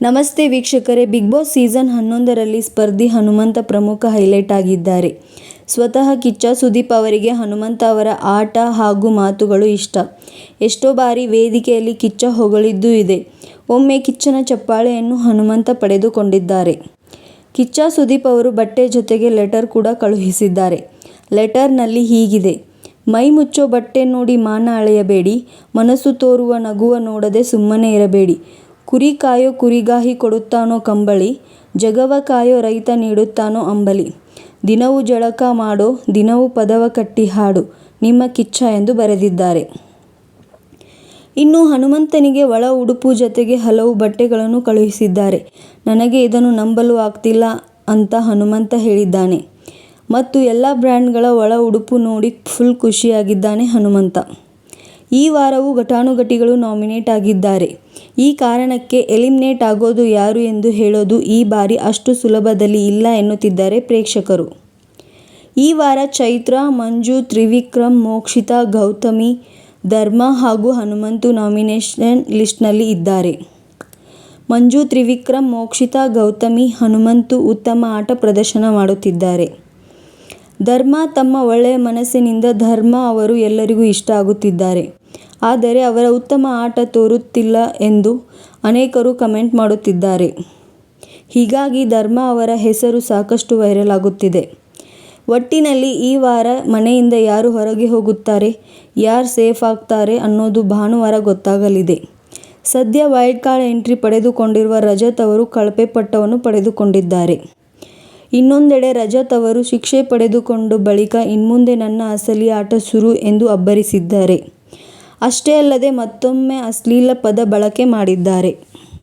ನಮಸ್ತೆ ವೀಕ್ಷಕರೇ, big boss season 11ರಲ್ಲಿ ಸ್ಪರ್ಧಿ Hanumantha ಪ್ರಮುಖ ಹೈಲೈಟ್ ಆಗಿದ್ದಾರೆ. ಸ್ವತಃ ಕಿಚ್ಚ ಸುದೀಪ್ ಅವರಿಗೆ ಹನುಮಂತ ಅವರ ಆಟ ಹಾಗೂ ಮಾತುಗಳು ಇಷ್ಟ. ಎಷ್ಟೋ ಬಾರಿ ವೇದಿಕೆಯಲ್ಲಿ ಕಿಚ್ಚ ಹೊಗಳಿದ್ದೂ ಇದೆ. ಒಮ್ಮೆ ಕಿಚ್ಚನ ಚಪ್ಪಾಳೆಯನ್ನು ಹನುಮಂತ ಪಡೆದುಕೊಂಡಿದ್ದಾರೆ. ಕಿಚ್ಚ ಸುದೀಪ್ ಅವರು ಬಟ್ಟೆ ಜೊತೆಗೆ ಲೆಟರ್ ಕೂಡ ಕಳುಹಿಸಿದ್ದಾರೆ. ಲೆಟರ್ನಲ್ಲಿ ಹೀಗಿದೆ: ಮೈ ಮುಚ್ಚೋ ಬಟ್ಟೆ ನೋಡಿ ಮಾನ ಅಳೆಯಬೇಡಿ, ಮನಸ್ಸು ತೋರುವ ನಗುವ ನೋಡದೆ ಸುಮ್ಮನೆ ಇರಬೇಡಿ, ಕುರಿ ಕಾಯೋ ಕುರಿಗಾಹಿ ಕೊಡುತ್ತಾನೋ ಕಂಬಳಿ, ಜಗವ ಕಾಯೋ ರೈತ ನೀಡುತ್ತಾನೋ ಅಂಬಲಿ, ದಿನವೂ ಜಳಕ ಮಾಡೋ ದಿನವೂ ಪದವ ಕಟ್ಟಿ ಹಾಡು, ನಿಮ್ಮ ಕಿಚ್ಚ ಎಂದು ಬರೆದಿದ್ದಾರೆ. ಇನ್ನು ಹನುಮಂತನಿಗೆ ಒಳ ಉಡುಪು ಜತೆಗೆ ಹಲವು ಬಟ್ಟೆಗಳನ್ನು ಕಳುಹಿಸಿದ್ದಾರೆ. ನನಗೆ ಇದನ್ನು ನಂಬಲು ಆಗ್ತಿಲ್ಲ ಅಂತ ಹನುಮಂತ ಹೇಳಿದ್ದಾನೆ. ಮತ್ತು ಎಲ್ಲ ಬ್ರ್ಯಾಂಡ್ಗಳ ಒಳ ಉಡುಪು ನೋಡಿ ಫುಲ್ ಖುಷಿಯಾಗಿದ್ದಾನೆ ಹನುಮಂತ. ಈ ವಾರವೂ ಘಟಾನುಘಟಿಗಳು ನಾಮಿನೇಟ್ ಆಗಿದ್ದಾರೆ. ಈ ಕಾರಣಕ್ಕೆ ಎಲಿಮಿನೇಟ್ ಆಗೋದು ಯಾರು ಎಂದು ಹೇಳೋದು ಈ ಬಾರಿ ಅಷ್ಟು ಸುಲಭದಲ್ಲಿ ಇಲ್ಲ ಎನ್ನುತ್ತಿದ್ದಾರೆ ಪ್ರೇಕ್ಷಕರು. ಈ ವಾರ ಚೈತ್ರ, ಮಂಜು, ತ್ರಿವಿಕ್ರಮ್, ಮೋಕ್ಷಿತಾ, ಗೌತಮಿ, ಧರ್ಮ ಹಾಗೂ ಹನುಮಂತು ನಾಮಿನೇಷನ್ ಲಿಸ್ಟ್ನಲ್ಲಿ ಇದ್ದಾರೆ. ಮಂಜು, ತ್ರಿವಿಕ್ರಮ್, ಮೋಕ್ಷಿತಾ, ಗೌತಮಿ, ಹನುಮಂತು ಉತ್ತಮ ಆಟ ಪ್ರದರ್ಶನ ಮಾಡುತ್ತಿದ್ದಾರೆ. ಧರ್ಮ ತಮ್ಮ ಒಳ್ಳೆಯ ಮನಸ್ಸಿನಿಂದ ಧರ್ಮ ಅವರು ಎಲ್ಲರಿಗೂ ಇಷ್ಟ ಆಗುತ್ತಿದ್ದಾರೆ. ಆದರೆ ಅವರ ಉತ್ತಮ ಆಟ ತೋರುತ್ತಿಲ್ಲ ಎಂದು ಅನೇಕರು ಕಮೆಂಟ್ ಮಾಡುತ್ತಿದ್ದಾರೆ. ಹೀಗಾಗಿ ಧರ್ಮ ಅವರ ಹೆಸರು ಸಾಕಷ್ಟು ವೈರಲ್ ಆಗುತ್ತಿದೆ. ಒಟ್ಟಿನಲ್ಲಿ ಈ ವಾರ ಮನೆಯಿಂದ ಯಾರು ಹೊರಗೆ ಹೋಗುತ್ತಾರೆ, ಯಾರು ಸೇಫ್ ಆಗ್ತಾರೆ ಅನ್ನೋದು ಭಾನುವಾರ ಗೊತ್ತಾಗಲಿದೆ. ಸದ್ಯ ವೈಲ್ಡ್ ಕಾರ್ಡ್ ಎಂಟ್ರಿ ಪಡೆದುಕೊಂಡಿರುವ ರಜತ್ ಅವರು ಕಳಪೆ ಪಟ್ಟವನ್ನು ಪಡೆದುಕೊಂಡಿದ್ದಾರೆ. ಇನ್ನೊಂದೆಡೆ ರಜತ್ ಅವರು ಶಿಕ್ಷೆ ಪಡೆದುಕೊಂಡ ಬಳಿಕ ಇನ್ಮುಂದೆ ನನ್ನ ಅಸಲಿ ಆಟ ಶುರು ಎಂದು ಅಬ್ಬರಿಸಿದ್ದಾರೆ. ಅಷ್ಟೇ ಅಲ್ಲದೆ ಮತ್ತೊಮ್ಮೆ ಅಶ್ಲೀಲ ಪದ ಬಳಕೆ ಮಾಡಿದ್ದಾರೆ.